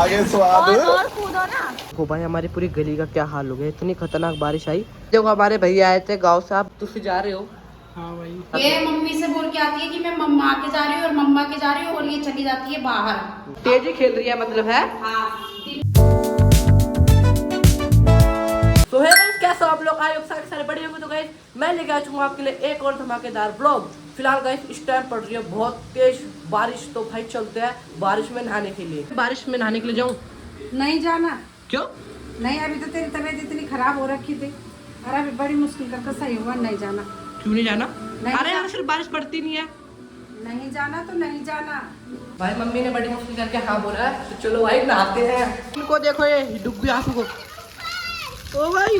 आगे स्वाद और कूदो ना। देखो भाई हमारी पूरी गली का क्या हाल हो गया, इतनी खतरनाक बारिश आई। देखो हमारे भैया आए थे गांव से, आप तुम जा रहे हो? हाँ भाई। ये मम्मी से बोल के आती है कि मैं मम्मा के जा रही हूँ और मम्मा के जा रही हूँ और ये चली जाती है बाहर। तेजी खेल रही है मतलब है। हाँ। तो है गाइस, कैसे आप लोग आए सारे बड़े होंगे। तो गाइस मैं लेके आ चुका हूँ आपके लिए एक और धमाकेदार व्लॉग। फिलहाल गाइस इस टाइम पड़ रही है बहुत तेज बारिश, तो भाई चलते हैं बारिश में नहाने के लिए। बारिश में नहाने के लिए जाऊँ? नहीं जाना। क्यों नहीं, अभी तो तेरी तबीयत इतनी खराब हो रखी थी और अभी बड़ी मुश्किल करके सही हुआ। नहीं जाना। क्यों नहीं जाना? नहीं अरे यार सिर्फ बारिश पड़ती नहीं है। नहीं जाना तो नहीं जाना। भाई मम्मी ने बड़ी मुश्किल करके हाँ बोला है, तो चलो भाई नहाते हैं। इनको देखो ये डूब गया आंसू को। ओ भाई,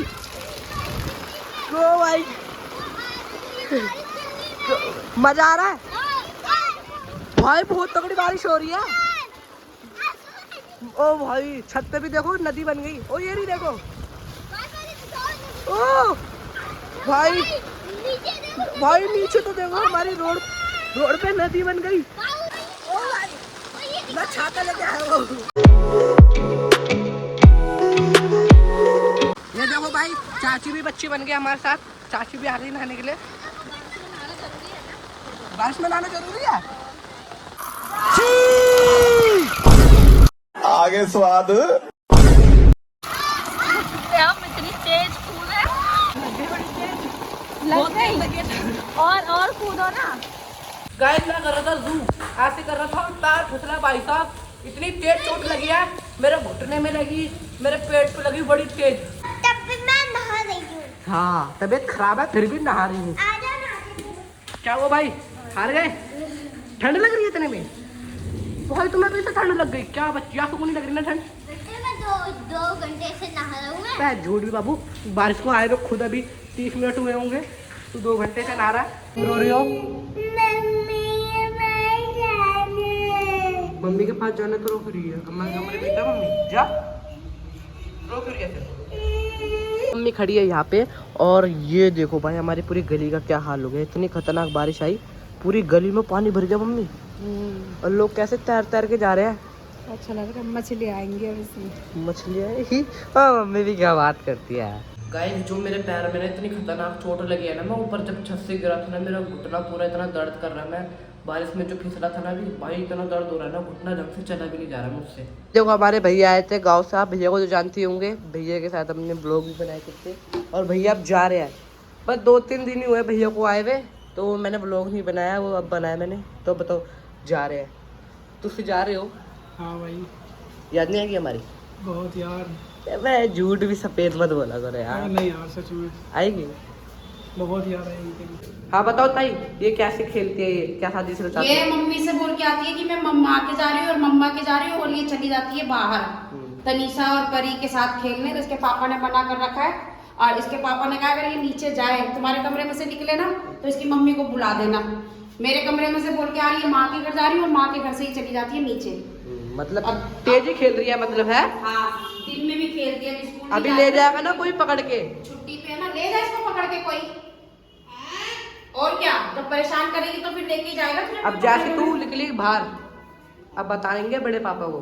ओ भाई मजा आ रहा है भाई, बहुत तगड़ी बारिश हो रही है। ओ भाई छत पे भी देखो नदी बन गई। ओ ये नहीं देखो, ओ भाई भाई नीचे तो देखो हमारी रोड पे नदी बन गई। ओ भाई मैं छाता लेके आया हूँ। ये देखो भाई चाची भी बच्ची बन गई हमारे साथ, चाची भी आ रही नहाने के लिए। बारिश में नहाना जरूरी है। आगे स्वाद हम इतनी तेज कूदे। लग गई। और कूदो ना। गाइस मैं कर रहा था जू, ऐसे कर रहा था, पैर फिसला भाई साहब, इतनी तेज चोट लगी है, मेरे घुटने में लगी, मेरे पेट पे लगी बड़ी तेज। तब भी मैं नहा रही हूँ। हाँ तबीयत खराब है फिर भी नहा रही हूँ। आजा ना। क्या वो भाई हार गए? ठंड लग रही है इतने में? भाई तुम्हें भी तो ठंड लग गई क्या? बच्चिया को नहीं लग रही ना ठंड? मैं दो घंटे से नहा रहा हूँ। झूठ भी बाबू, बारिश को आए तो खुद अभी 30 मिनट हुए होंगे, तू 2 घंटे से नहा रहा है। रो रही हो? मम्मी के पास जाना तो रोक रही है। अम्मा कमरे में जा, मम्मी जा, रोक रही है फिर। मम्मी खड़ी है यहाँ पे और ये देखो भाई हमारी पूरी गली का क्या हाल हो गया, इतनी खतरनाक बारिश आई, पूरी गली में पानी भर गया मम्मी। और लोग कैसे तैर के जा रहे हैं। अच्छा लग रहा है। मछली आएंगी अब इसमें। मछली आएगी? हाँ मम्मी भी क्या बात करती है। गाइस जो मेरे पैर में ना इतनी खतरनाक चोट लगी है ना, मैं ऊपर जब छत से गिरा था ना, मेरा घुटना पूरा इतना दर्द कर रहा है। मैं बारिश में जो फिसला था ना अभी, भाई इतना दर्द हो रहा है ना, घुटना ढंग से चला भी नहीं जा रहा मुझसे। देखो हमारे भैया आए थे गाँव से, आप भैया को तो जानती होंगे, भैया के साथ हमने ब्लॉग भी बनाए थे। और भैया अब जा रहे हैं, बस 2-3 दिन ही हुए भैया को आए हुए, तो मैंने ब्लॉग नहीं बनाया, वो अब बनाया मैंने। तो बताओ जा रहे हैं, तुम जा रहे हो? हाँ भाई। याद नहीं आएगी हमारी? बहुत यार। मैं झूठ भी सफेद मत बोला करो यार। नहीं यार सच में आएगी बहुत यार आएंगे। हाँ बताओ ताई, ये कैसे खेलती है, ये क्या शादी से चाहती ये है? मम्मी से बोल के आती है कि मैं मम्मा के जा रही हूँ और मम्मा के जा रही हूँ और ये चली जाती है बाहर तनीषा और परी के साथ खेलने। तो इसके पापा ने मना कर रखा है और इसके पापा ने कहा अगर ये नीचे जाए, तुम्हारे कमरे में से निकले ना तो इसकी मम्मी को बुला देना। मेरे कमरे में से बोल के आ रही है माँ के घर जा रही हूँ और माँ के घर से ही चली जाती है नीचे। मतलब तेजी खेल रही है मतलब है। हाँ दिन में भी खेलती है। स्कूल अभी ले जाएगा ना कोई पकड़ के, छुट्टी पे है ना, ले जाए इसको पकड़ के कोई। और क्या, जब परेशान करेगी तो फिर लेके जाएगा। अब जैसे तू निकली बाहर, अब बताएंगे बड़े पापा को,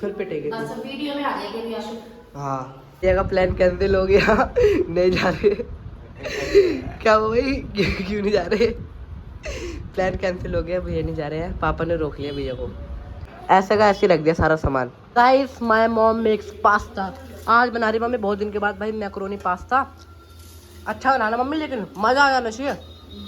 फिर पिटेगी। बस वीडियो में आ जाएगी अभी आशु। हाँ ये का प्लान कैंसिल हो गया। नहीं जा रहे। क्या हुआ भाई, क्यों नहीं जा रहे? प्लान कैंसिल हो गया, भैया नहीं जा रहे हैं, पापा ने रोक लिया भैया को। ऐसे का ऐसे रख दिया सारा सामान। Guys my mom makes pasta, आज बना रही मम्मी बहुत दिन के बाद भाई मैक्रोनी पास्ता। अच्छा बनाना मम्मी, लेकिन मजा आ जाना चाहिए।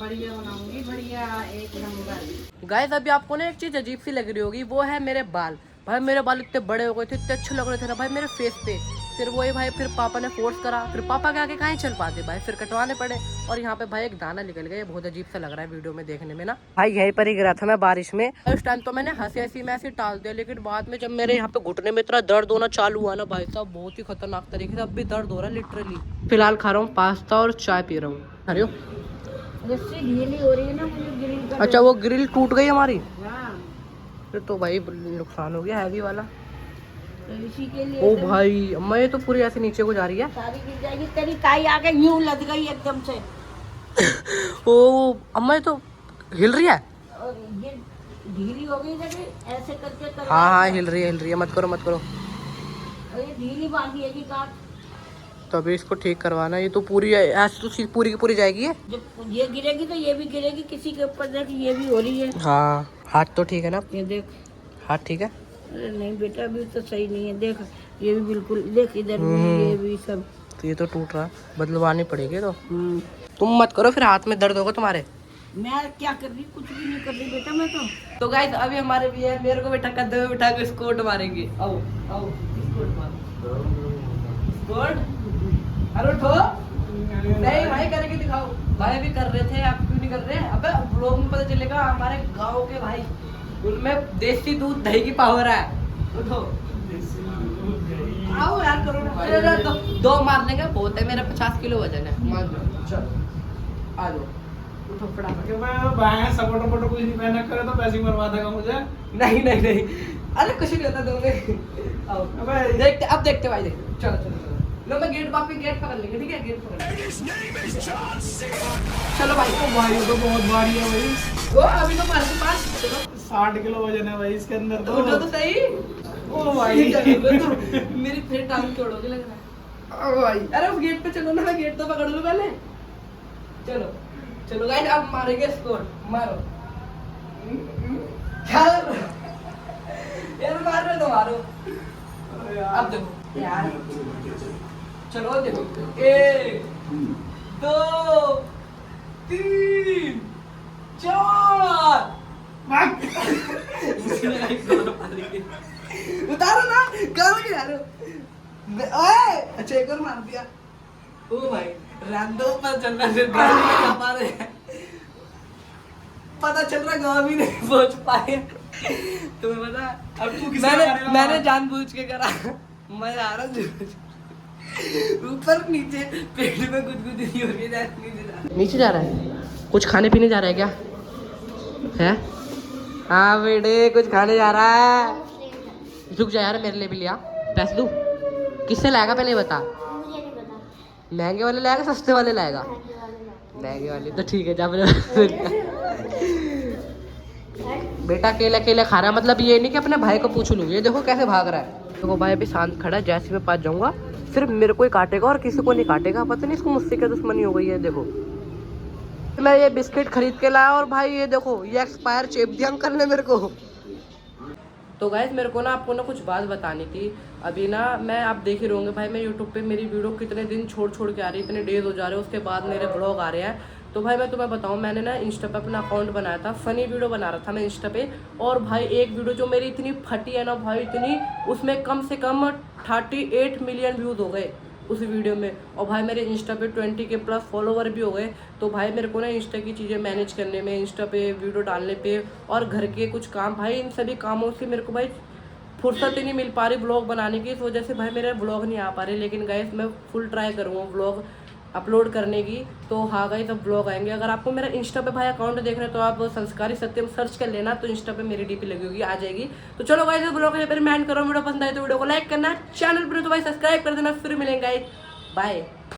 बढ़िया बनाऊंगी, बढ़िया एक नंबर। गाइस अभी आपको ना एक चीज अजीब सी लग रही होगी, वो है मेरे बाल। भाई मेरे बाल इतने बड़े हो गए थे, इतने अच्छे लग रहे थे ना भाई मेरे फेस पे। फिर वही भाई, फिर पापा ने फोर्स करा, फिर पापा के आगे कहाँ चल पाते भाई, फिर कटवाने पड़े। और यहाँ पे भाई एक दाना निकल गया, बहुत अजीब सा लग रहा है वीडियो में देखने में ना। भाई यहीं पर ही गिरा था मैं बारिश में, उस टाइम तो मैंने हंसी में ऐसे टाल दिया, लेकिन बाद में जब मेरे यहाँ पे घुटने में इतना दर्द होना चालू हुआ ना भाई साहब, बहुत ही खतरनाक तरीके से अब भी दर्द हो रहा है लिटरली। फिलहाल खा रहा हूँ पास्ता और चाय पी रहा हूँ। अरे गीली हो रही है ना, मुझे ग्रिल कर। अच्छा वो ग्रिल टूट गई हमारी, हाँ, फिर तो भाई नुकसान हो गया हैवी वाला। तो इसी के लिए ओ भाई अम्मा ये तो पूरी ऐसे नीचे को जा रही है। सारी गिर जाएगी। तेरी ताई आगे यूं लग गई एकदम से। ओ अम्मा ये तो हिल रही है। और ये ढीली हो गई जब ऐसे करके कर हाँ हिल रही है, मत करो मत करो। ये ढीली बांधी है कि काट तो अभी इसको ठीक करवाना। ये तो पूरी ऐसे तो पूरी की पूरी जाएगी ये। जब ये गिरेगी तो ये भी गिरेगी किसी के ऊपर। देख ये भी हो रही है। हाँ हाथ तो ठीक है ना? ये देख हाथ ठीक है? अरे नहीं बेटा अभी तो सही नहीं है। देख ये भी बिल्कुल देख इधर भी ये भी सब। तो ये तो टूट रहा, बदलवानी पड़ेगी। तो तुम मत करो फिर, हाथ में दर्द होगा तुम्हारे। मैं क्या कर रही, कुछ भी नहीं कर रही बेटा मैं तो गाइस अभी हमारे भी है, मेरे को बेटा कंधे में बिठा के स्कोट मारेंगे। आओ आओ स्कोट मारो, स्कोट। अरे उठो। नहीं भाई करके दिखाओ। भाई भी कर रहे थे, आप क्यों नहीं कर रहे? अबे व्लॉग में पता चलेगा हमारे गांव के भाई, उनमें देसी दूध दही की पावर है। उठो आओ यार करो ना। अरे दो मार लेंगे, बहुत है, मेरा 50 किलो वजन है। मान लो चलो आ जाओ, उठो फटाफट। कि मैं बाएं सपोर्टर वोटर कुछ नहीं पहना करे तो पैसे मरवा देगा मुझे। नहीं नहीं नहीं, अरे कुछ नहीं होता दोगे। आओ अबे देखते, अब देखते भाई, देखते चलो चलो चलो। लो मैं गेट वापस गेट पकड़ लेंगे, ठीक है? गेट पकड़ लेंगे। चलो भाई। ओ भाई ये तो बहुत भारी है भाई। वो अभी तो पास पास चलो। 60 किलो वजन है भाई इसके अंदर तो उठो तो सही। ओ भाई मेरी फिर टांग तोड़ोगे लग रहा है। ओ भाई अरे उस गेट पे चलो ना, मैं गेट तो पकड़ लूं पहले। चलो चलो गाइस अब मारेंगे स्कोर। मारो यार, यार मार रहे तो मारो। अब देखो यार, चलो देखो 1 2 3 4 उतारो ना, करो क्या यार? ओए अच्छा एक और मार दिया। ओ भाई रैंडो पर चल रहा है, गाड़ी में कमा रहे हैं, पता चल रहा गाँव भी नहीं पहुंच पाए। तुम्हें पता अब तू किसका मैंने जानबूझ के करा, मजा आ रहा ऊपर नीचे पेट में गुदगुदी हो रही है। नीचे जा रहा है, कुछ खाने पीने जा रहा है क्या? है हाँ बेटे कुछ खाने जा रहा है। रुक जा यार, मेरे लिए भी लिया। पैसे दूँ? किससे लाएगा पहले बता। मुझे नहीं पता। महंगे वाले लाएगा सस्ते वाले लाएगा? महंगे वाले तो ठीक है, जा बेटा अकेले अकेले खा रहा है, मतलब ये नहीं कि अपने भाई को पूछ लूँ। ये देखो कैसे भाग रहा है। देखो भाई अभी शांत खड़ा है, जैसे मैं पास जाऊंगा सिर्फ मेरे को ही काटेगा और किसी को नहीं काटेगा। पता नहीं इसको मुझसे क्या दुश्मनी हो गई है। देखो मैं ये बिस्किट खरीद के लाया और भाई ये देखो ये एक्सपायर चेप दिया अंकल ने मेरे को। तो गाइस मेरे को ना आपको ना कुछ बात बतानी थी। अभी ना मैं आप देख ही रहोगे भाई, मैं यूट्यूब पे मेरी वीडियो कितने दिन छोड़ के आ रही है, इतने डेज हो जा रहे हैं, उसके बाद मेरे ब्लॉग आ रहे हैं। तो भाई मैं तुम्हें बताऊं, मैंने ना इंस्टा पे अपना अकाउंट बनाया था, फनी वीडियो बना रहा था मैं इंस्टा पे। और भाई एक वीडियो जो मेरी इतनी फटी है ना भाई, इतनी, उसमें कम से कम 38 मिलियन व्यूज़ हो गए उस वीडियो में। और भाई मेरे इंस्टा पे 20 के प्लस फॉलोवर भी हो गए। तो भाई मेरे को ना इंस्टा की चीज़ें मैनेज करने में, इंस्टा पे वीडियो डालने पे और घर के कुछ काम, भाई इन सभी कामों से मेरे को भाई फुर्सत ही नहीं मिल पा रही ब्लॉग बनाने की। इस वजह से भाई मेरे ब्लॉग नहीं आ पा रहे। लेकिन गाइस मैं फुल ट्राई करूँगा ब्लॉग अपलोड करने की। तो हाँ गाइस सब ब्लॉग आएंगे। अगर आपको मेरा इंस्टा पे भाई अकाउंट देखना है तो आप संस्कारी सत्यम सर्च कर लेना, तो इंस्टा पे मेरी डीपी लगी होगी, आ जाएगी। तो चलो गाइस ब्लॉग यहाँ पर मैं एंड करो। वीडियो पसंद आए तो वीडियो को लाइक करना, चैनल पर तो भाई सब्सक्राइब कर देना। फिर मिलेंगे गाइस, बाय।